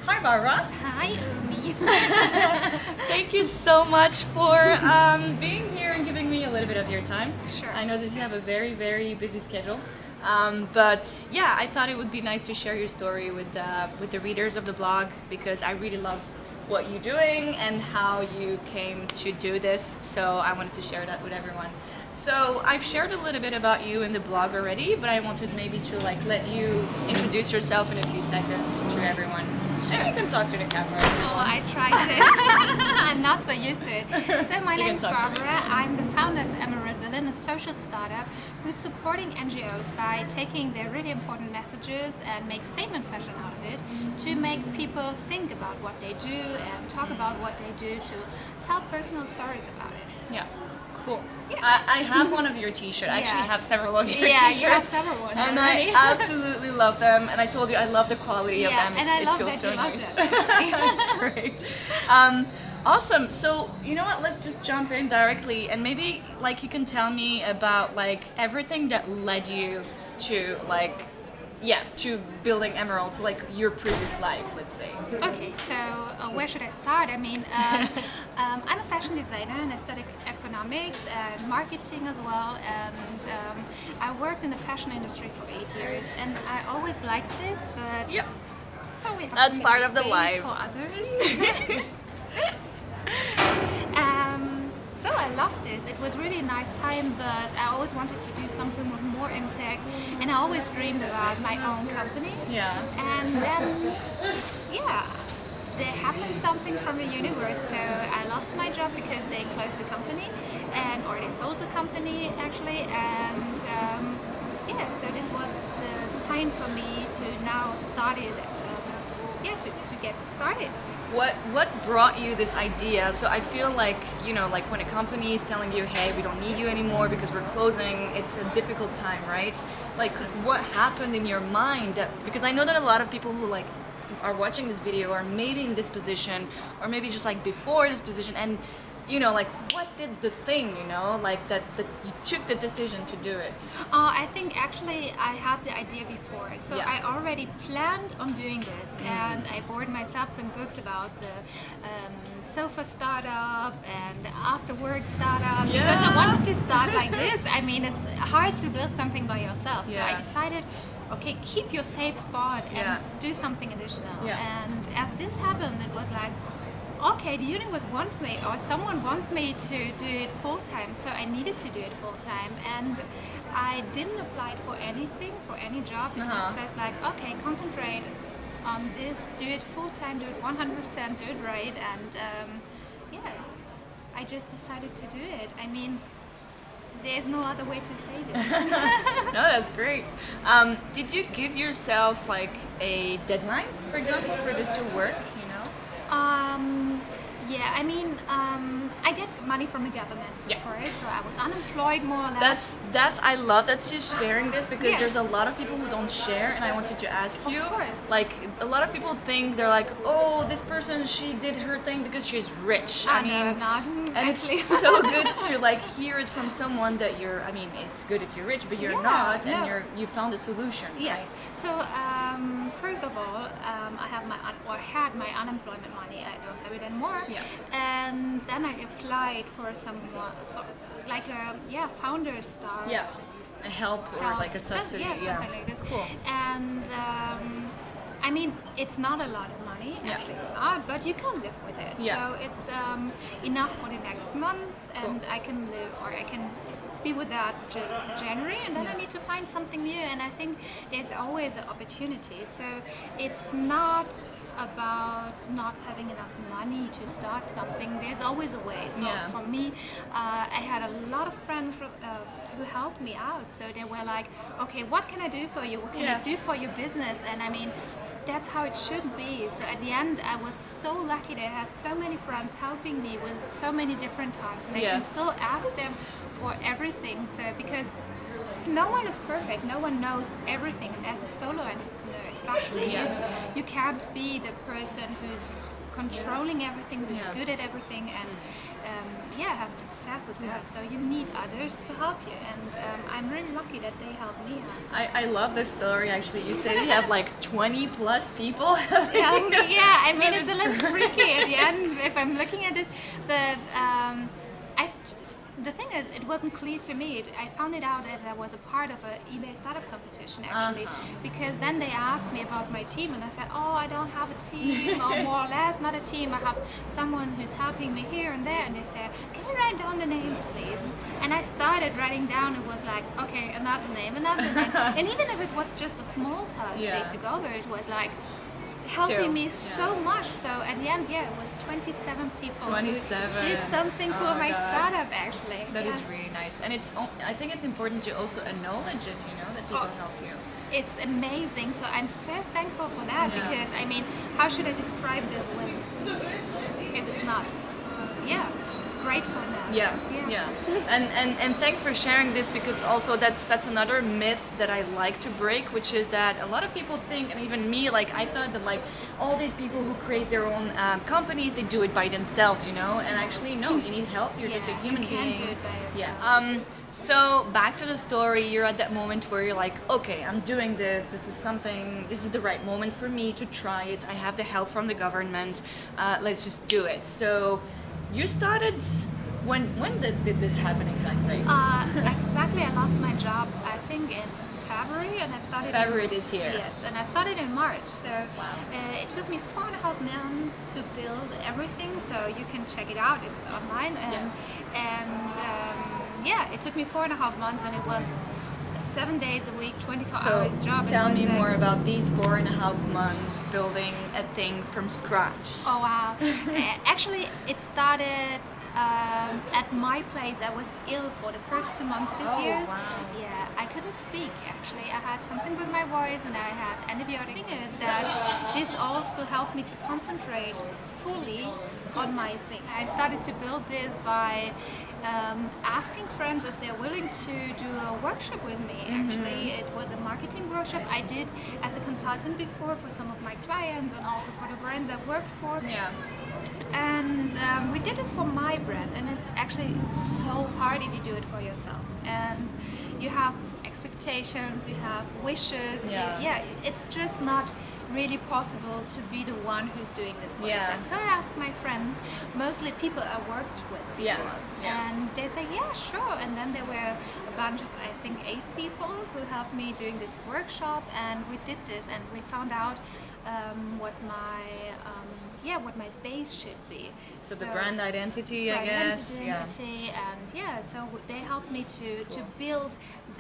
Hi, Barbara. Hi, Umi. Thank you so much for being here and giving me a little bit of your time. Sure. I know that you have a very, very busy schedule. But yeah, I thought it would be nice to share your story with the readers of the blog because I really love what you're doing and how you came to do this. So I wanted to share that with everyone. So I've shared a little bit about you in the blog already, but I wanted maybe to let you introduce yourself in a few seconds to everyone. Sure. And you can talk to the camera. If you Oh, want. I tried it. I'm not so used to it. So my You can name is talk to me. Barbara. I'm the founder of Emerald Berlin, a social startup who's supporting NGOs by taking their really important messages and make statement fashion out of it to make people think about what they do and talk about what they do to tell personal stories about it. Yeah, cool. Yeah. I have one of your t-shirts. I actually Yeah. have several of your Yeah, t-shirts. you have several ones And already. I absolutely love them. And I told you I love the quality of Yeah, them. and I It love feels that so you love nice. them. Great. Awesome. So you know what? Let's just jump in directly, and maybe you can tell me about everything that led you to to building Emerald. So your previous life, let's say. Okay, so where should I start? I mean, I'm a fashion designer and I studied economics and marketing as well. And I worked in the fashion industry for 8 years, and I always liked this, but Yeah. so we have That's to make part of the space life. for others. So I loved this. It was really a nice time, but I always wanted to do something with more impact, and I always dreamed about my own company. Yeah. And then, yeah, there happened something from the universe. So I lost my job because they closed the company, or they sold the company actually. And yeah, so this was the sign for me to now start it. To get started. What brought you this idea? So I feel like when a company is telling you, hey, we don't need you anymore because we're closing, it's a difficult time, right? What happened in your mind because I know that a lot of people who are watching this video are maybe in this position or maybe just before this position, and what did the thing, that you took the decision to do it? I think actually I had the idea before, so Yeah. I already planned on doing this, and I bought myself some books about the sofa startup and the after work startup because I wanted to start like this. I mean, it's hard to build something by yourself, so I Yes. decided, okay, keep your safe spot and Yeah. do something additional. Yeah. And as this happened, it was like, okay, the universe wants me, or someone wants me to do it full time, so I needed to do it full time. And I didn't apply for anything, for any job. It was just like, okay, concentrate on this, do it full time, do it 100%, do it right. And yes, I just decided to do it. I mean, there's no other way to say this. No, that's great. Did you give yourself a deadline, for example, for this to work? Yeah, I mean, I get money from the government for it, so I was unemployed more or less. I love that you're sharing this because Yes. there's a lot of people who don't share, and I wanted to ask you. Of course. A lot of people think they're like, oh, this person, she did her thing because she's rich. No, I'm not. And Actually. it's so good to hear it from someone that it's good if you're rich, but you're Yeah, not, and no. you found a solution. Yes. Right? So first of all, I have had my unemployment money. I don't have it anymore. Yeah. And then I applied for some a founder startup. Yeah. A help or a subsidy. Something like this. Cool. And I mean, it's not a lot of money. Yeah. Actually, it's not, but you can live with it. Yeah. So it's enough for the next month, and Cool. I can live, or I can be with that January, and then I need to find something new. And I think there's always an opportunity. So it's not about not having enough money to start something. There's always a way. So Yeah. for me, I had a lot of friends who helped me out. So they were like, okay, what can I do for you? What can I do Yes. for your business? And I mean, that's how it should be. So at the end, I was so lucky that I had so many friends helping me with so many different tasks. And I can Yes. still ask them for everything. So because no one is perfect, no one knows everything. And as a solo entrepreneur, especially, Yeah. you can't be the person who's controlling everything, who's Yeah. good at everything, and have success with that. So you need others to help you, and I'm really lucky that they helped me out. I love this story actually. You said you have like 20 plus people. Yeah, I mean it's a little freaky at the end if I'm looking at this, but the thing is, it wasn't clear to me. I found it out as I was a part of an eBay startup competition actually, because then they asked me about my team, and I said, oh, I don't have a team, or more or less not a team. I have someone who's helping me here and there, and they said, can you write down the names, please? And I started writing down. It was like, okay, another name, and even if it was just a small task they took over, it was like helping me so much. So at the end, it was 27 people 27 who did something for my startup actually. That is really nice, and I think it's important to also acknowledge it, that people help you. It's amazing, so I'm so thankful for that, because I mean, how should I describe this if it's not gratefulness? Yeah. And thanks for sharing this, because also that's another myth that I like to break, which is that a lot of people think, and even me, like I thought that like all these people who create their own companies, they do it by themselves, and actually no, you need help. You're just a human being. You can't do it by yourself. Yes. So back to the story, you're at that moment where you're like, okay, I'm doing this. This is the right moment for me to try it. I have the help from the government. Let's just do it. So you started. When did this happen exactly? Exactly, I lost my job, I think in February, and I started February this year. Yes, and I started in March. So it took me 4.5 months to build everything. So you can check it out. It's online, it took me 4.5 months, and it was 7 days a week, 24 hours job. Tell me more about these 4.5 months building a thing from scratch. Oh wow! Actually, it started at my place. I was ill for the first 2 months this year. Wow. Yeah, I couldn't speak actually. I had something with my voice, and I had antibiotics. The thing is that this also helped me to concentrate fully on my thing. I started to build this by asking friends if they're willing to do a workshop with me. Actually, it was a marketing workshop I did as a consultant before for some of my clients, and also for the brands I worked for. Yeah. And we did this for my brand, and it's actually so hard if you do it for yourself. And you have expectations, you have wishes. It's just not really possible to be the one who's doing this for yourself. So I asked my friends, mostly people I worked with before, and they say, yeah, sure. And then there were a bunch of, I think, 8 people who helped me doing this workshop, and we did this, and we found out what my base should be. So the brand identity, I guess. And so they helped me to build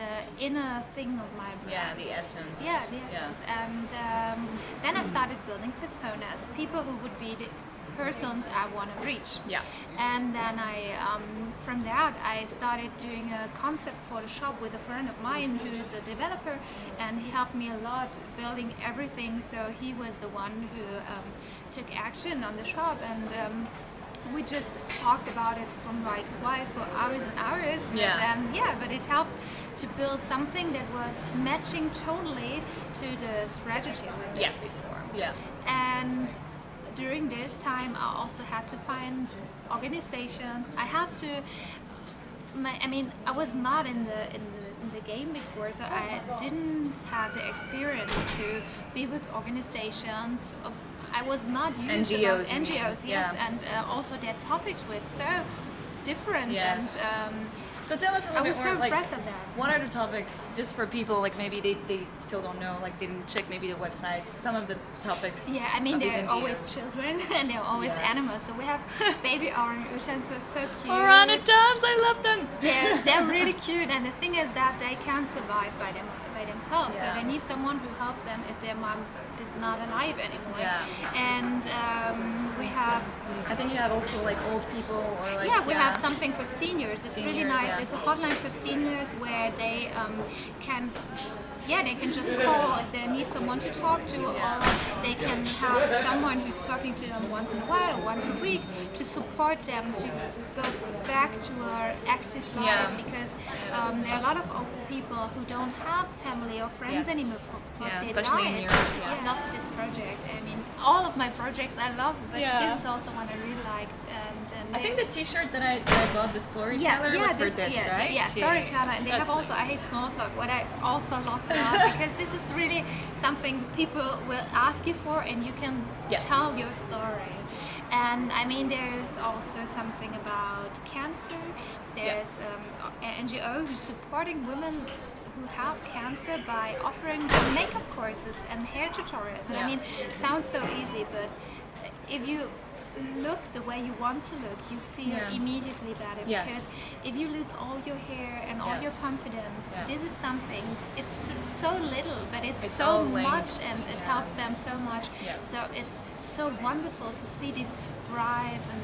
the inner thing of my brand. Yeah, the essence. The essence. And then I started building personas, people who would be the persons I want to reach. Yeah. And then from that, I started doing a concept for the shop with a friend of mine who's a developer, and he helped me a lot building everything. So he was the one who took action on the shop, and we just talked about it from Y to Y for hours and hours. But it helped to build something that was matching totally to the strategy we made before. Yeah. And during this time, I also had to find organizations. I had to. I was not in the game before, so I didn't have the experience to be with organizations. I was not used to NGOs, and also their topics were so different. Yes. And so tell us a little bit more, so impressed at that. What are the topics, just for people, like maybe they still don't know, like they didn't check maybe the website, some of the topics. Yeah, they're always children, and they're always animals. So we have baby orangutans who are so cute. Orangutans, I love them. They're really cute, and the thing is that they can't survive by themselves. So they need someone who helps them if their mom is not alive anymore. And we have. I think you have also like old people or like. We have something for seniors. It's really nice. It's a hotline for seniors where they can. They can just call if they need someone to talk to, or they can have someone who's talking to them once in a while or once a week to support them to go back to our active life, because there are a lot of old people who don't have family or friends anymore because they especially died. in Europe. I love this project. All of my projects I love, but this is also one I really like. And I think the T-shirt that I bought, the storyteller, was for this, right? Yeah, storyteller, and they That's have also nice. I hate small talk, what I also love a lot because this is really something people will ask you for, and you can Yes. tell your story. And I mean, there's also something about cancer. There's Yes. an NGO who's supporting women who have cancer by offering them makeup courses and hair tutorials. And I Yeah. mean, it sounds so easy, but if you look the way you want to look, you feel Yeah. immediately better. Yes. Because if you lose all your hair and all your Yes. confidence, Yeah. this is something, it's so little, but it's It's so all much, linked, and it yeah. helps them so much. Yeah. So it's so wonderful to see these brave and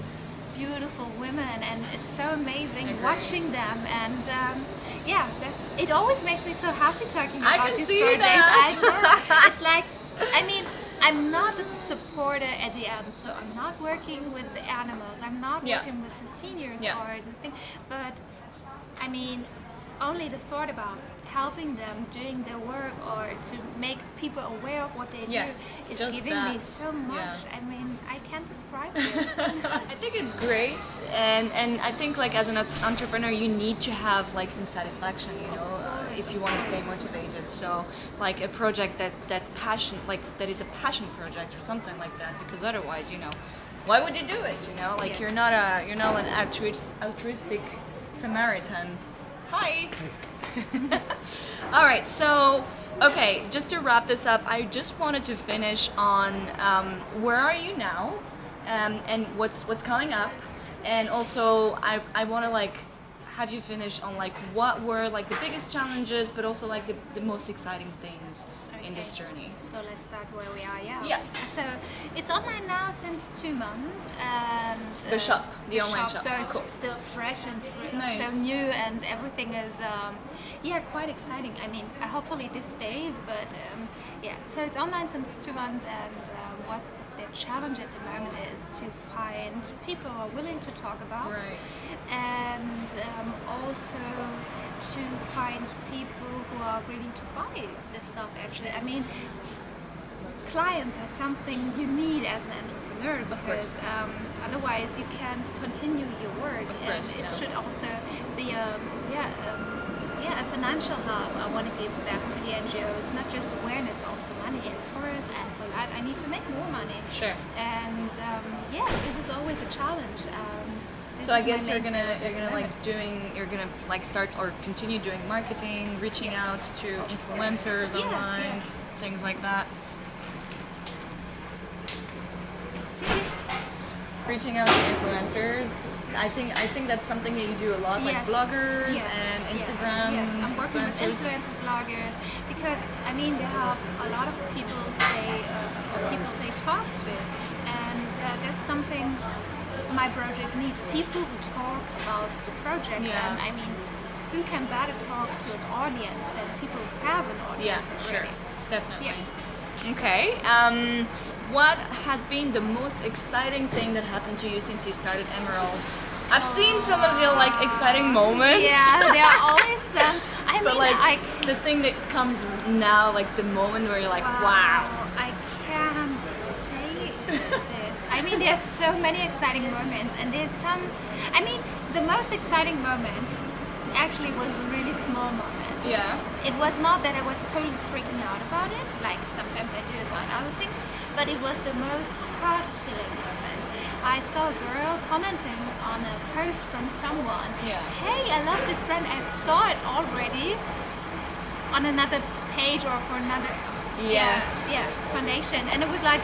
beautiful women, and it's so amazing Agree. watching them. And it always makes me so happy talking I about can these see projects. that. I know. It's like, I mean, I'm not a supporter at the end, so I'm not working with the animals, I'm not Yeah. working with the seniors Yeah. or the thing, but I mean, only the thought about helping them doing their work or to make people aware of what they Yes, do is just giving me that, so much. yeah. I mean, I can't describe it. I think it's great, and I think like as an entrepreneur, you need to have like some satisfaction, you know, if you want to stay motivated. So like a project that passion, like that is a passion project or something like that, because otherwise, you know, why would you do it? You know, like Yes. you're not an altruistic Samaritan. Hi. All right, so okay, just to wrap this up, I just wanted to finish on where are you now, and what's coming up, and also I want to like have you finish on like what were like the biggest challenges, but also like the most exciting things in this journey. So let's start where we are, yeah. Yes. So it's online now since 2 months, and The shop, the online shop. So it's Cool. still fresh and Nice. so new, and everything is quite exciting. I mean, hopefully this stays, but so it's online since 2 months, and what's the challenge at the moment is to find people who are willing to talk about, Right. and also to find people who are willing to buy the stuff. Actually, I mean, clients are something you need as an entrepreneur, because otherwise you can't continue your work. Of course, and it yeah. should also be a financial help. I want to give back to the NGOs, not just awareness, also money, of course. And for that, I need to make more money. Sure. And this is always a challenge. This So I is my guess you're main challenge at the moment. you're gonna like start or continue doing marketing, reaching Yes. out to influencers Yes, online, yes. things like that. Reaching out to influencers. I think that's something that you do a lot, like Yes. bloggers Yes, and yes, Instagram Yes, I'm working with influencers. influencers, bloggers, because I mean they have a lot of people they talk to, and that's something my project needs. People who talk about the project, Yeah. and I mean, who can better talk to an audience than people who have an Yeah, audience sure, already? definitely. Yes. Okay. What has been the most exciting thing that happened to you since you started Emerald? I've seen some of your like exciting moments. Yeah, there are always some. I But mean, like the thing that comes now, like the moment where you're like, wow. I can't say this. I mean, there's so many exciting moments, and there's some. I mean, the most exciting moment actually was a really small moment. Yeah. It was not that I was totally freaking out about it, like sometimes I do about other things, but it was the most heart-filling moment. I saw a girl commenting on a post from someone. Yeah. Hey, I love this brand. I saw it already on another page or for another Yes. foundation, and it was like,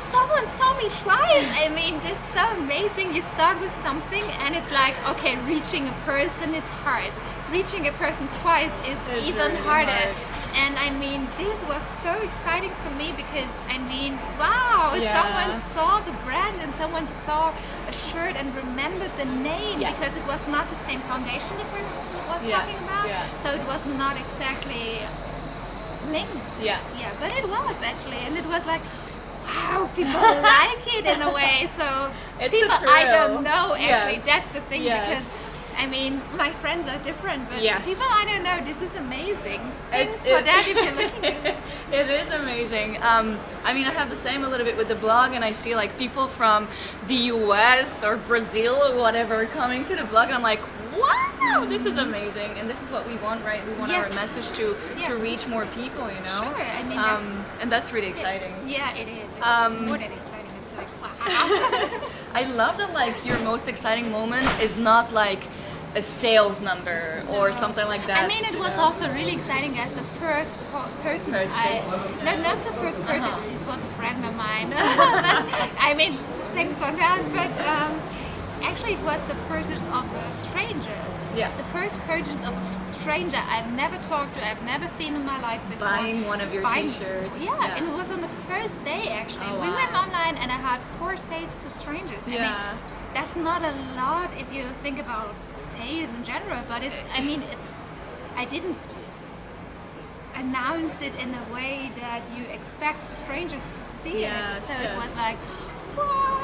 someone saw me twice. I mean, it's so amazing. You start with something and it's like, okay, reaching a person is hard. Reaching a person twice is It's even really harder. hard. And I mean, this was so exciting for me because I mean, wow, Yeah. someone saw the brand and someone saw a shirt and remembered the name, Yes. because it was not the same foundation that we were Yeah, talking about. yeah. So it was not exactly linked. Yeah. Yeah, but it was actually, and it was like, wow, people like it in a way. So It's a people I thrill. don't know actually. Yes. That's the thing, Yes. because I mean, my friends are different, but Yes. people, I don't know, this is amazing. Thanks It- for that if you're looking at it. It is amazing. I mean, I have the same a little bit with the blog, and I see like people from the US or Brazil or whatever coming to the blog, and I'm like, wow, this is amazing, and this is what we want, right? We want our Yes. message to Yes. reach more people, you know. Sure, I mean, and that's really exciting. Yeah, it is. It's more than exciting. It's like, wow. I love that like your most exciting moment is not like a sales number or No. something like that. I mean, it you was know? also really exciting as the first person Purchase. no, not the first purchase. This was a friend of mine. But, I mean, thanks for that. But actually, it was the purchase of a stranger. Yeah. The first purchase of a stranger I've never talked to, I've never seen in my life before. Buying one of your t-shirts. Yeah, and it was on the first day actually. Oh, We wow. went online and I had 4 sales to strangers. I mean, Yeah. that's not a lot if you think about sales in general, but I didn't announce it in a way that you expect strangers to see Yes, it. So yes. it was like, what?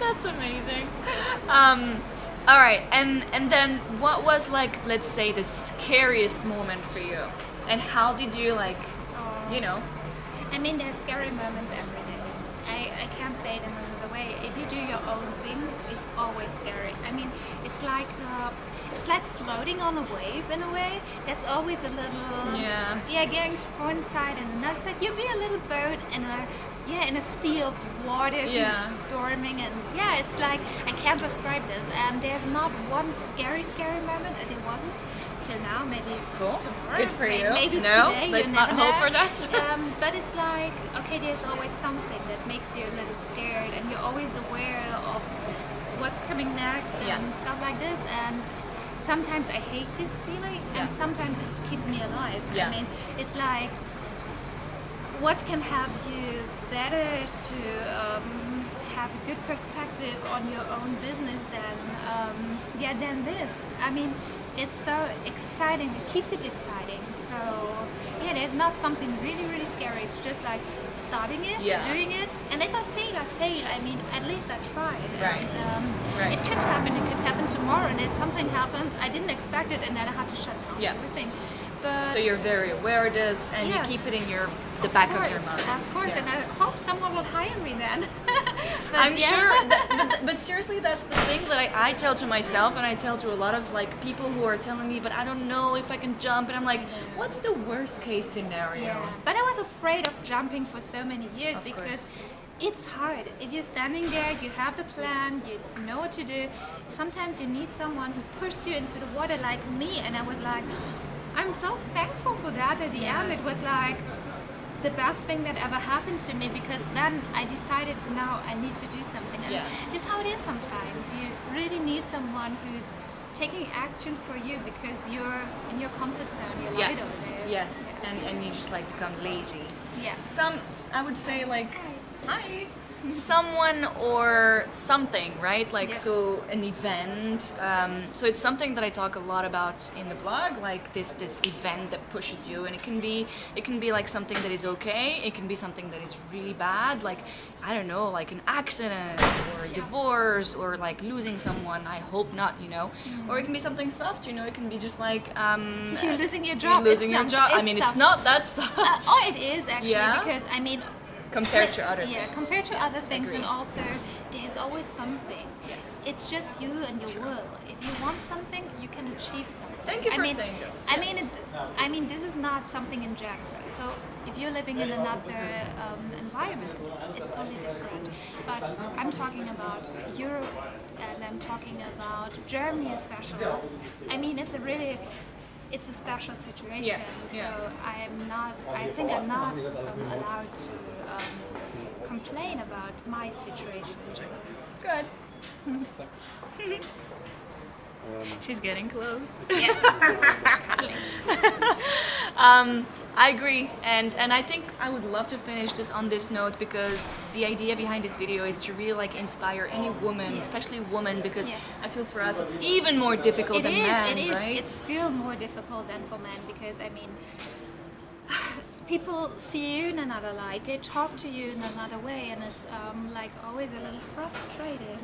That's amazing. All right, and then what was like, let's say, the scariest moment for you, and how did you like, you know? I mean, there's scary moments every day. I can't say it in another way. If you do your own thing, it's always scary. I mean, it's like floating on a wave in a way. That's always a little going to one side and another side. You'll be a little boat in a sea of water who's storming, and it's like I can't describe this. And there's not one scary moment. There wasn't till now. Maybe Cool. tomorrow. Good for you. Maybe No, today. let's you not never hope know. for that. But it's like, okay, there's always something that makes you a little scared, and you're always aware of what's coming next and stuff like this. And sometimes I hate this feeling, and sometimes it keeps me alive. Yeah. I mean, it's like, what can help you better to have a good perspective on your own business than this? I mean, it's so exciting. It keeps it exciting. So there's not something really, really scary. It's just like starting it, doing it, and if I fail, I fail. I mean, at least I tried. Right. And, Right. It could happen. It could happen tomorrow, and then something happened. I didn't expect it, and then I had to shut down everything. But So you're very aware of this, and Yes. you keep it in the back of your mind. Of course, and I hope someone will hire me then. But I'm sure, but seriously, that's the thing that I tell to myself, and I tell to a lot of like people who are telling me, but I don't know if I can jump, and I'm like, what's the worst case scenario? Yeah, but I was afraid of jumping for so many years Of because course. it's hard. If you're standing there, you have the plan, you know what to do. Sometimes you need someone who pushes you into the water like me, and I was like, I'm so thankful for that. At the end, it was like the best thing that ever happened to me, because then I decided now I need to do something. And it's how it is sometimes. You really need someone who's taking action for you because you're in your comfort zone. You're light over there. Yes, and you just like become lazy. Yeah. I would say like, hi. Someone or something, right? Like, so an event. So it's something that I talk a lot about in the blog, like this event that pushes you, and it can be like something that is okay. It can be something that is really bad, like I don't know, like an accident or a divorce or like losing someone. I hope not, you know. Or it can be something soft, you know. It can be just like you're losing your job. You're losing your job. I mean, it's not that soft. It is actually because I mean. Compared to other things. Yeah, compared to other things, agreed. and also there's always something. Yes. It's just you and your will. If you want something, you can achieve something. Thank you for saying this. I mean, this is not something in general. So if you're living in another environment, it's totally different. But I'm talking about Europe, and I'm talking about Germany especially. I mean, it's a special situation. Yes, So I think I'm not allowed to complain about my situation. Good. She's getting close. Yes. I agree, and I think I would love to finish this on this note, because the idea behind this video is to really like inspire any woman, especially women, because I feel for us it's even more difficult than men, right? It's still more difficult than for men, because I mean, people see you in another light. They talk to you in another way, and it's like always a little frustrating.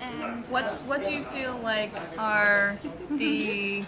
And What do you feel like are the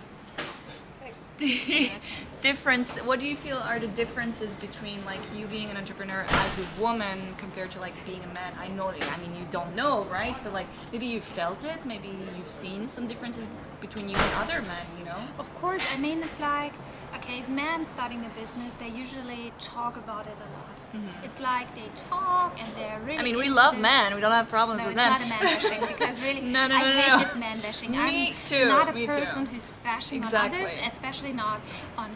difference? What do you feel are the differences between like you being an entrepreneur as a woman compared to like being a man? I know, I mean, you don't know, right? But like maybe you felt it. Maybe you've seen some differences between you and other men. You know? of course, I mean, it's like, okay, if men starting a business, they usually talk about it a lot. It's like they talk and they're really. I mean, we into love this. men. We don't have problems No, with it's men. not a man bashing because really, No, I hate no. this man bashing. Me I'm too, not a me too. person who's bashing Exactly. on others, especially not on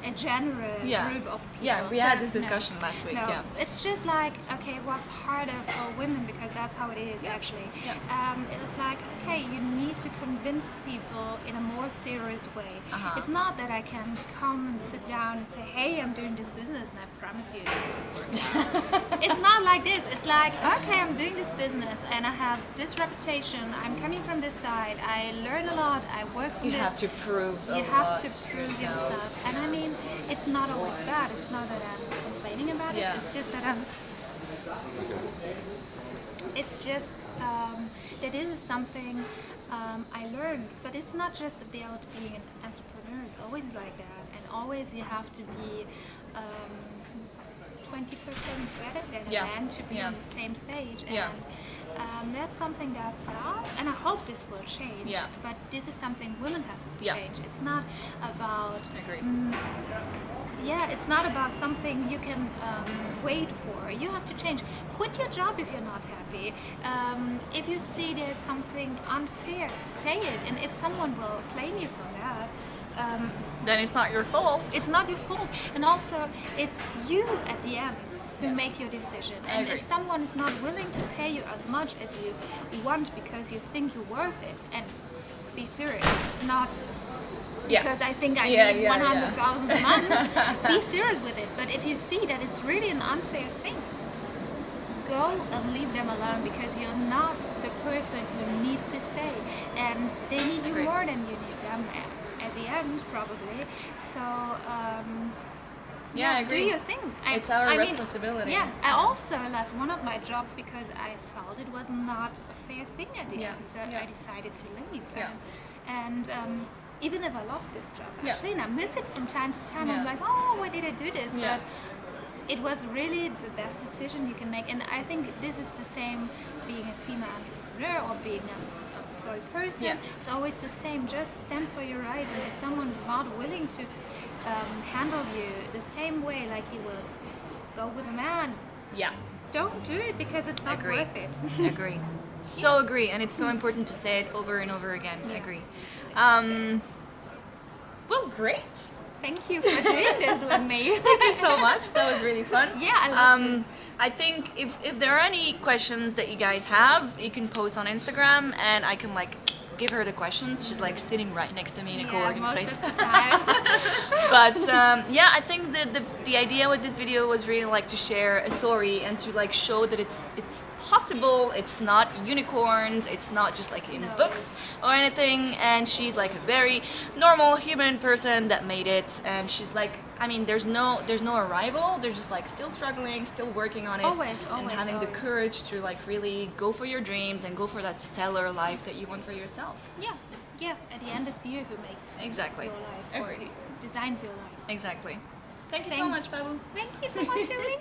a general Yeah. group of people. Yeah, we So, had this no. discussion last week. No, Yeah. it's just like, okay, what's harder for women, because that's how it is actually. It's like, okay, you need to convince people in a more serious way. It's not that I can come and sit down and say, hey, I'm doing this business and I promise you it will work. It's not like this. It's like, okay, I'm doing this business and I have this reputation. I'm coming from this side. I learn a lot. I work from You this. have to prove. You have to prove yourself. And I mean, it's not always bad. It's not that I'm complaining about it. Yeah. It's just that that this is something I learned. But it's not just about being an entrepreneur. It's always like that. And always you have to be 20% better than a man to be on the same stage. And that's something that's hard, and I hope this will change. But this is something women have to change. It's not about. Agree. It's not about something you can wait for. You have to change. Quit your job if you're not happy. If you see there's something unfair, say it. And if someone will blame you for that, then it's not your fault. it's not your fault. And also, it's you at the end who make your decision. And if someone is not willing to pay you as much as you want because you think you're worth it, and be serious, not because I think I need 100,000 a month, be serious with it. But if you see that it's really an unfair thing, go and leave them alone, because you're not the person who needs to stay, and they need you more than you need them at the end, probably. So I agree. do your thing. It's our I mean, responsibility. I also left one of my jobs because I felt it was not a fair thing at the end, so I decided to leave. And even if I love this job, actually, and I miss it from time to time, I'm like, oh, why did I do this? But it was really the best decision you can make. And I think this is the same being a female entrepreneur or being an employed person. It's always the same. Just stand for your rights. And if someone is not willing to handle you the same way like he would go with a man, don't do it, because it's not worth it. Agree. So agree. And it's so important to say it over and over again. Agree. Well, great. Thank you for doing this with me. Thank you so much. That was really fun. Yeah, I loved it. I think if there are any questions that you guys have, you can post on Instagram and I can like give her the questions. She's like sitting right next to me in a co-working most space. of the time. But I think the idea with this video was really like to share a story and to like show that it's possible. It's not unicorns. It's not just like in books or anything. And she's like a very normal human person that made it. And she's like, I mean, there's no arrival. They're just like still struggling, still working on it, and having the courage to like really go for your dreams and go for that stellar life that you want for yourself. Yeah. At the end, it's you who makes your life, or Agreed. designs your life. Exactly. Thank you so much, Babu. Thank you so much, Julie.